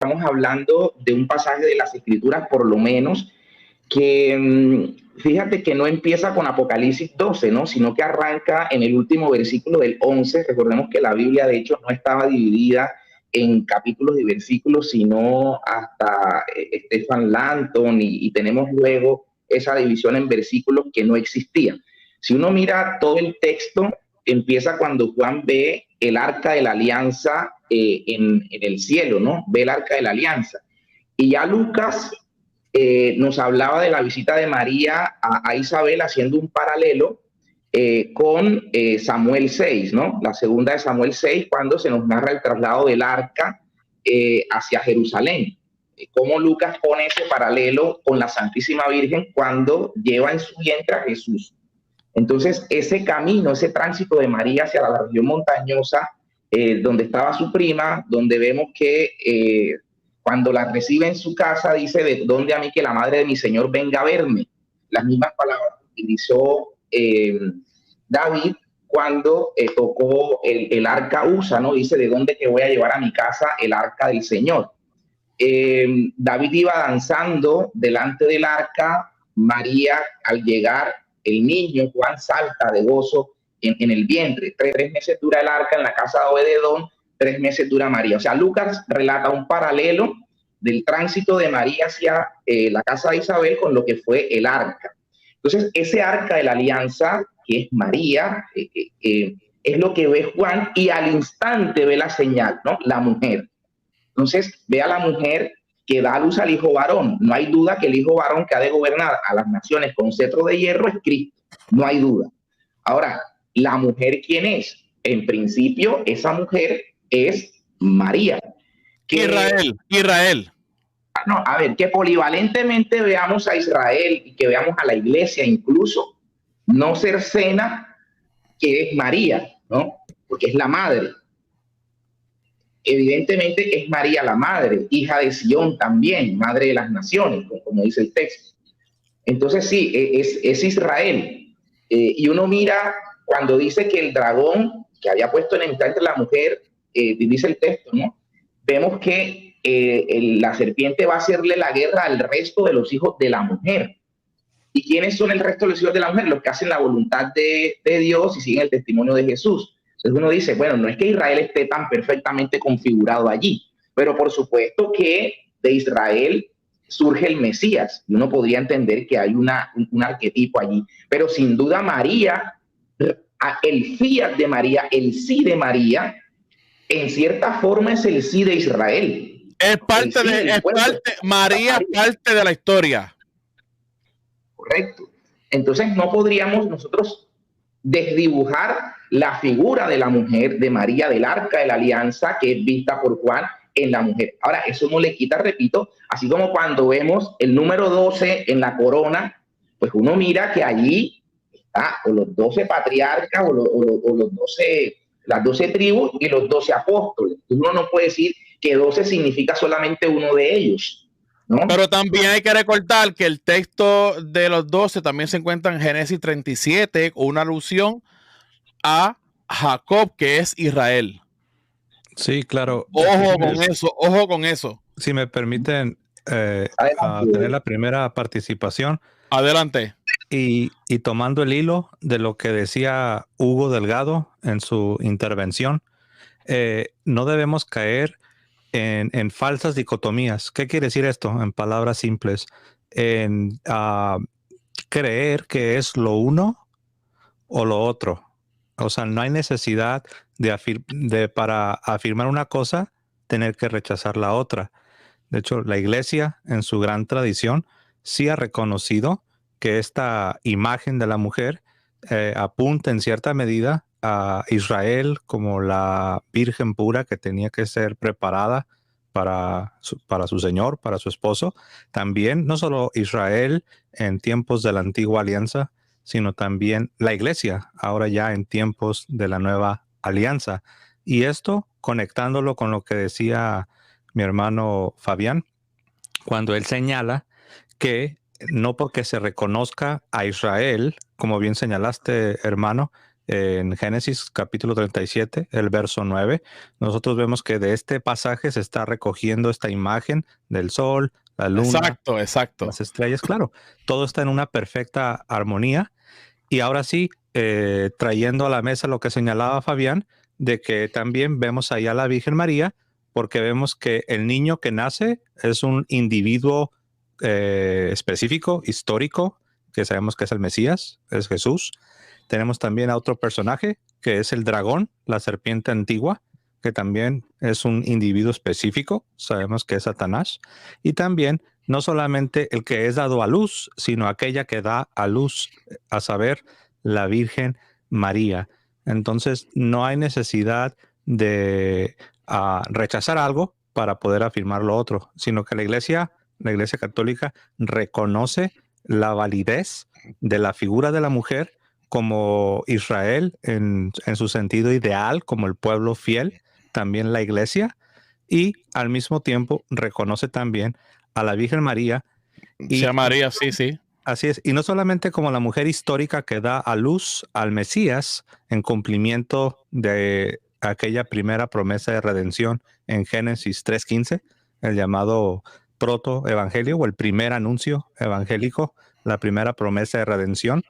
estamos hablando de un pasaje de las Escrituras, por lo menos, que fíjate que no empieza con Apocalipsis 12, ¿no? Sino que arranca en el último versículo del 11. Recordemos que la Biblia, de hecho, no estaba dividida en capítulos y versículos, sino hasta Stephen Langton, y tenemos luego esa división en versículos que no existía. Si uno mira todo el texto, empieza cuando Juan ve el arca de la alianza en el cielo, ¿no? Ve el arca de la alianza. Y ya Lucas nos hablaba de la visita de María a Isabel, haciendo un paralelo con Samuel 6, ¿no? La segunda de Samuel 6, cuando se nos narra el traslado del arca hacia Jerusalén. Cómo Lucas pone ese paralelo con la Santísima Virgen cuando lleva en su vientre a Jesús. Entonces, ese camino, ese tránsito de María hacia la región montañosa, donde estaba su prima, donde vemos que cuando la recibe en su casa, dice: ¿de dónde a mí que la madre de mi Señor venga a verme? Las mismas palabras que utilizó David cuando tocó el arca USA, ¿no? Dice: ¿de dónde que voy a llevar a mi casa el arca del Señor? David iba danzando delante del arca. María, al llegar, el niño Juan salta de gozo en el vientre. 3 meses dura el arca en la casa de Obededón, 3 meses dura María. O sea, Lucas relata un paralelo del tránsito de María hacia la casa de Isabel con lo que fue el arca. Entonces, ese arca de la alianza, que es María, es lo que ve Juan, y al instante ve la señal, ¿no? La mujer. Entonces, ve a la mujer que da a luz al hijo varón. No hay duda que el hijo varón que ha de gobernar a las naciones con cetro de hierro es Cristo. No hay duda. Ahora, ¿la mujer quién es? En principio, esa mujer es María. Israel. No, a ver, que polivalentemente veamos a Israel y que veamos a la iglesia, incluso, no cercena que es María, ¿no? Porque es la madre. Evidentemente es María la madre, hija de Sión también, madre de las naciones, como dice el texto. Entonces sí, es Israel. Y uno mira cuando dice que el dragón que había puesto enemistad entre la mujer, dice el texto, ¿no? Vemos que la serpiente va a hacerle la guerra al resto de los hijos de la mujer. ¿Y quiénes son el resto de los hijos de la mujer? Los que hacen la voluntad de Dios y siguen el testimonio de Jesús. Entonces uno dice, bueno, no es que Israel esté tan perfectamente configurado allí, pero por supuesto que de Israel surge el Mesías, y uno podría entender que hay un arquetipo allí, pero sin duda María, el fiat de María, el sí de María, en cierta forma es el sí de Israel. María es parte de la historia. Correcto. Entonces no podríamos nosotros desdibujar la figura de la mujer, de María, del arca de la alianza, que es vista por Juan en la mujer. Ahora, eso no le quita, repito, así como cuando vemos el número 12 en la corona, pues uno mira que allí está o los 12 patriarcas o los 12, las 12 tribus y los 12 apóstoles. Uno no puede decir que 12 significa solamente uno de ellos, ¿no? Pero también hay que recordar que el texto de los 12 también se encuentra en Génesis 37, con una alusión a Jacob, que es Israel. Sí, claro. Ojo con eso. Si me permiten tener la primera participación. Adelante. Y tomando el hilo de lo que decía Hugo Delgado en su intervención, no debemos caer en falsas dicotomías. ¿Qué quiere decir esto? En palabras simples, en creer que es lo uno o lo otro. O sea, no hay necesidad para afirmar una cosa, tener que rechazar la otra. De hecho, la Iglesia, en su gran tradición, sí ha reconocido que esta imagen de la mujer apunta en cierta medida a Israel como la virgen pura que tenía que ser preparada para su Señor, para su esposo. También, no solo Israel en tiempos de la antigua alianza, sino también la Iglesia, ahora ya en tiempos de la nueva alianza. Y esto conectándolo con lo que decía mi hermano Fabián, cuando él señala que no porque se reconozca a Israel, como bien señalaste, hermano, en Génesis capítulo 37, el verso 9, nosotros vemos que de este pasaje se está recogiendo esta imagen del sol, la luna, Exacto. las estrellas. Claro, todo está en una perfecta armonía. Y ahora sí, trayendo a la mesa lo que señalaba Fabián, de que también vemos ahí a la Virgen María, porque vemos que el niño que nace es un individuo específico, histórico, que sabemos que es el Mesías, es Jesús. Tenemos también a otro personaje, que es el dragón, la serpiente antigua, que también es un individuo específico, sabemos que es Satanás. Y también no solamente el que es dado a luz, sino aquella que da a luz, a saber, la Virgen María. Entonces, no hay necesidad de rechazar algo para poder afirmar lo otro, sino que la Iglesia Católica reconoce la validez de la figura de la mujer como Israel en su sentido ideal, como el pueblo fiel, también la Iglesia, y al mismo tiempo reconoce también a la Virgen María. Sí, a María, sí. Así es, y no solamente como la mujer histórica que da a luz al Mesías en cumplimiento de aquella primera promesa de redención en Génesis 3:15, el llamado proto-evangelio o el primer anuncio evangélico, la primera promesa de redención,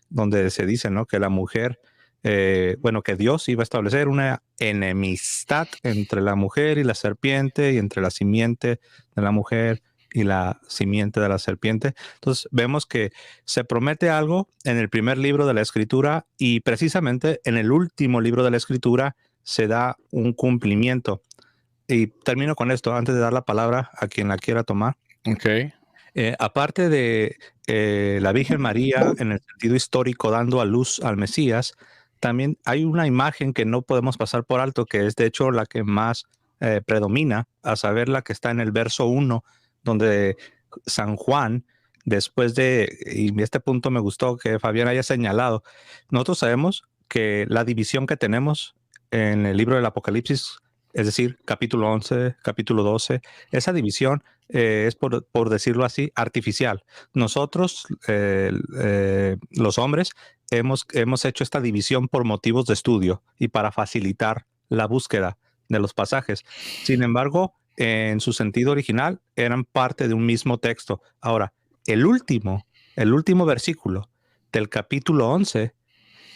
donde se dice, ¿no?, que la mujer, que Dios iba a establecer una enemistad entre la mujer y la serpiente, y entre la simiente de la mujer y la simiente de la serpiente. Entonces vemos que se promete algo en el primer libro de la Escritura, y precisamente en el último libro de la Escritura se da un cumplimiento. Y termino con esto antes de dar la palabra a quien la quiera tomar. Okay. Aparte de la Virgen María en el sentido histórico dando a luz al Mesías, también hay una imagen que no podemos pasar por alto, que es de hecho la que más predomina, a saber, la que está en el verso 1, donde San Juan, después de, y este punto me gustó que Fabián haya señalado, nosotros sabemos que la división que tenemos en el libro del Apocalipsis, es decir, capítulo 11, capítulo 12, esa división es, por decirlo así, artificial. Nosotros, los hombres, hemos hecho esta división por motivos de estudio y para facilitar la búsqueda de los pasajes. Sin embargo, en su sentido original, eran parte de un mismo texto. Ahora, el último versículo del capítulo 11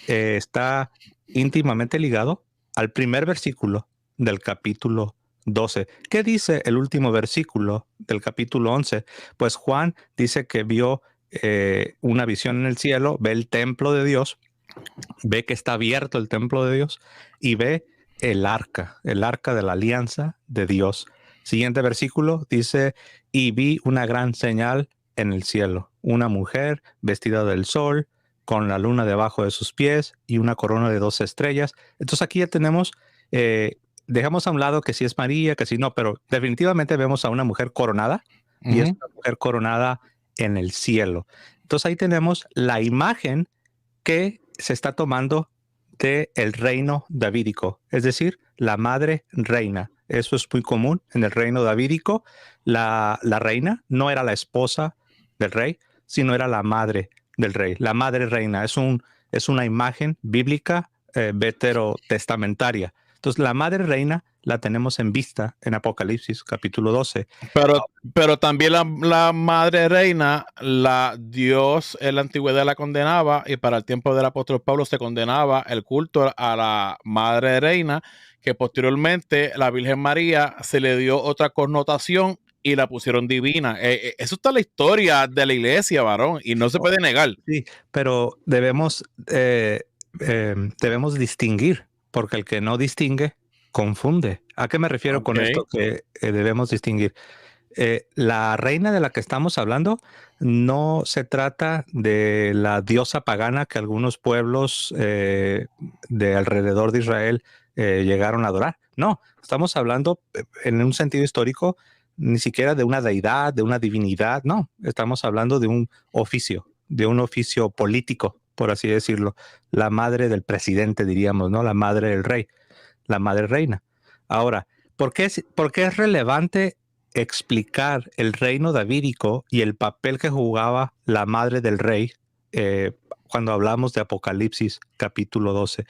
está íntimamente ligado al primer versículo del capítulo 12. ¿Qué dice el último versículo del capítulo 11? Pues Juan dice que vio una visión en el cielo, ve el templo de Dios, ve que está abierto el templo de Dios y ve el arca de la alianza de Dios. Siguiente versículo dice, y vi una gran señal en el cielo, una mujer vestida del sol, con la luna debajo de sus pies y una corona de 12 estrellas. Entonces aquí ya tenemos, dejamos a un lado que si es María, que si no, pero definitivamente vemos a una mujer coronada, y es una mujer coronada en el cielo. Entonces ahí tenemos la imagen que se está tomando del reino davídico, es decir, la madre reina. Eso es muy común en el reino davídico. La reina no era la esposa del rey, sino era la madre del rey. La madre reina es una imagen bíblica veterotestamentaria. Entonces, la madre reina la tenemos en vista en Apocalipsis capítulo 12. Pero también la madre reina, Dios en la antigüedad la condenaba, y para el tiempo del apóstol Pablo se condenaba el culto a la madre reina, que posteriormente la Virgen María se le dio otra connotación y la pusieron divina. Eso está en la historia de la iglesia, varón, y no se puede negar. Sí, pero debemos distinguir, porque el que no distingue confunde. ¿A qué me refiero con esto que debemos distinguir? La reina de la que estamos hablando no se trata de la diosa pagana que algunos pueblos de alrededor de Israel llegaron a adorar. No, estamos hablando en un sentido histórico ni siquiera de una deidad, de una divinidad. No, estamos hablando de un oficio político, por así decirlo. La madre del presidente, diríamos, ¿no? La madre del rey, la madre reina. Ahora, ¿por qué es relevante explicar el reino davídico y el papel que jugaba la madre del rey cuando hablamos de Apocalipsis capítulo 12.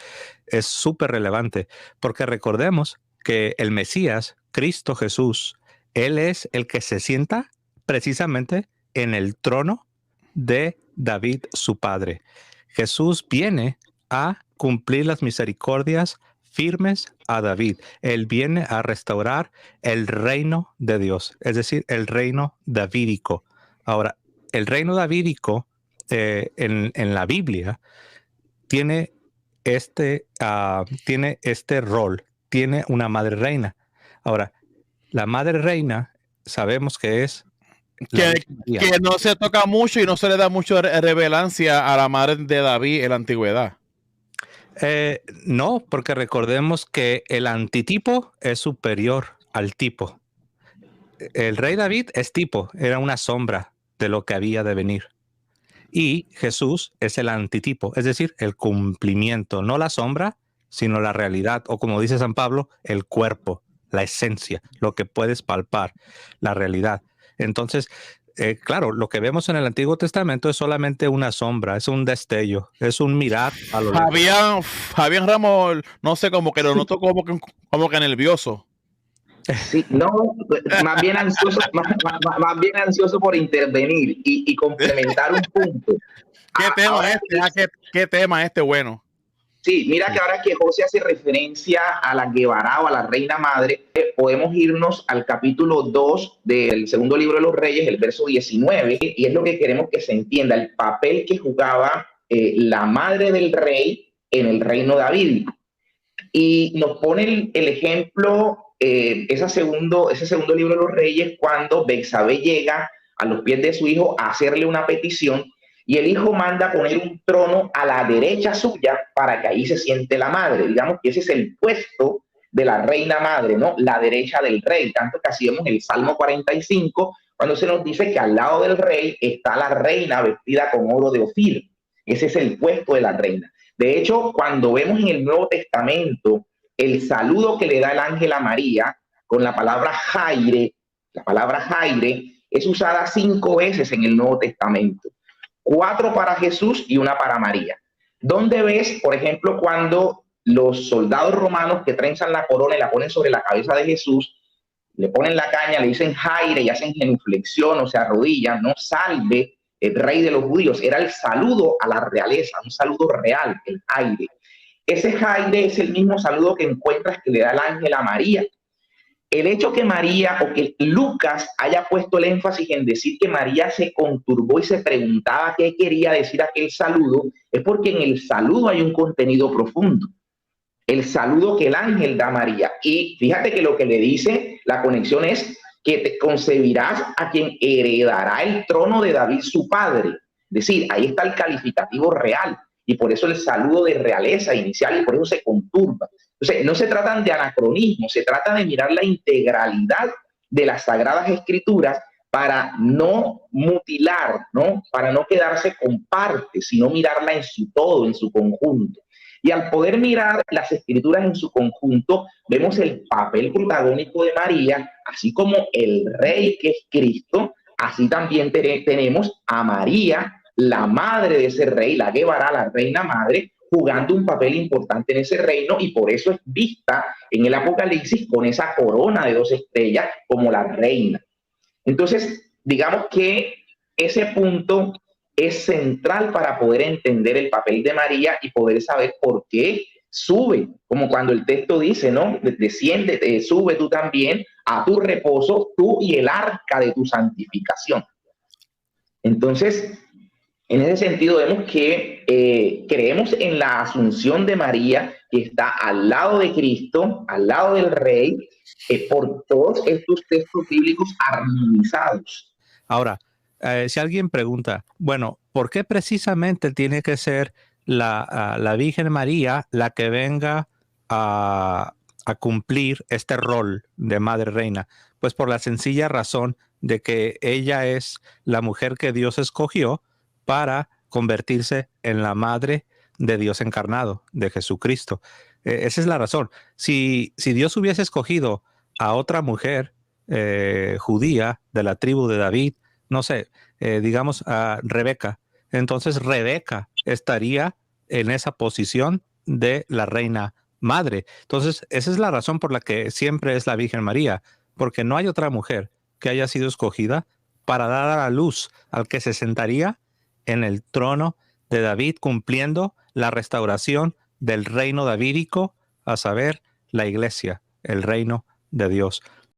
Es súper relevante porque recordemos que el Mesías, Cristo Jesús, Él es el que se sienta precisamente en el trono de David, su padre. Jesús viene a cumplir las misericordias firmes a David. Él viene a restaurar el reino de Dios, es decir, el reino davídico. Ahora, el reino davídico en la Biblia tiene este rol, tiene una madre reina. Ahora, la madre reina sabemos que es que no se toca mucho y no se le da mucho revelancia a la madre de David en la antigüedad. No, porque recordemos que el antitipo es superior al tipo. El rey David es tipo, era una sombra de lo que había de venir. Y Jesús es el antitipo, es decir, el cumplimiento, no la sombra, sino la realidad, o como dice San Pablo, el cuerpo, la esencia, lo que puedes palpar, la realidad. Entonces, claro, lo que vemos en el Antiguo Testamento es solamente una sombra, es un destello, es un mirar a lo lejos. Fabián Ramos, no sé, como que lo noto como que nervioso. Sí, no, más bien ansioso, más bien ansioso por intervenir y complementar un punto. ¿Qué tema este bueno? Sí, mira que ahora que José hace referencia a la Guevará o a la Reina Madre, podemos irnos al capítulo 2 del segundo libro de los Reyes, el verso 19, y es lo que queremos que se entienda, el papel que jugaba la madre del rey en el reino davídico. Y nos pone el ejemplo, ese segundo libro de los Reyes, cuando Betsabé llega a los pies de su hijo a hacerle una petición, y el hijo manda poner un trono a la derecha suya para que ahí se siente la madre. Digamos que ese es el puesto de la reina madre, ¿no? La derecha del rey. Tanto que así vemos en el Salmo 45, cuando se nos dice que al lado del rey está la reina vestida con oro de Ofir. Ese es el puesto de la reina. De hecho, cuando vemos en el Nuevo Testamento el saludo que le da el ángel a María con la palabra Jaire, la palabra Jaire es usada 5 veces en el Nuevo Testamento. 4 para Jesús y 1 para María. ¿Dónde ves, por ejemplo, cuando los soldados romanos que trenzan la corona y la ponen sobre la cabeza de Jesús, le ponen la caña, le dicen Jaire y hacen genuflexión o se arrodillan, no salve el rey de los judíos? Era el saludo a la realeza, un saludo real, el Jaire. Ese Jaire es el mismo saludo que encuentras que le da el ángel a María. El hecho que María o que Lucas haya puesto el énfasis en decir que María se conturbó y se preguntaba qué quería decir aquel saludo, es porque en el saludo hay un contenido profundo. El saludo que el ángel da a María. Y fíjate que lo que le dice, la conexión es que te concebirás a quien heredará el trono de David, su padre. Es decir, ahí está el calificativo real. Y por eso el saludo de realeza inicial, y por eso se conturba. Entonces, no se tratan de anacronismo, se trata de mirar la integralidad de las Sagradas Escrituras para no mutilar, ¿no? Para no quedarse con partes, sino mirarla en su todo, en su conjunto. Y al poder mirar las Escrituras en su conjunto, vemos el papel protagónico de María, así como el rey que es Cristo, así también tenemos a María, la madre de ese rey, la Guevará, la reina madre, jugando un papel importante en ese reino, y por eso es vista en el Apocalipsis con esa corona de 2 estrellas como la reina. Entonces, digamos que ese punto es central para poder entender el papel de María y poder saber por qué sube, como cuando el texto dice, ¿no? Desciende, sube tú también a tu reposo, tú y el arca de tu santificación. Entonces, en ese sentido vemos que creemos en la asunción de María, que está al lado de Cristo, al lado del Rey, por todos estos textos bíblicos armonizados. Ahora, si alguien pregunta, bueno, ¿por qué precisamente tiene que ser la Virgen María la que venga a cumplir este rol de Madre Reina? Pues por la sencilla razón de que ella es la mujer que Dios escogió para convertirse en la madre de Dios encarnado, de Jesucristo. Esa es la razón. Si Dios hubiese escogido a otra mujer judía de la tribu de David, no sé, digamos a Rebeca, entonces Rebeca estaría en esa posición de la reina madre. Entonces, esa es la razón por la que siempre es la Virgen María, porque no hay otra mujer que haya sido escogida para dar a la luz al que se sentaría en el trono de David, cumpliendo la restauración del reino davídico, a saber, la iglesia, el reino de Dios.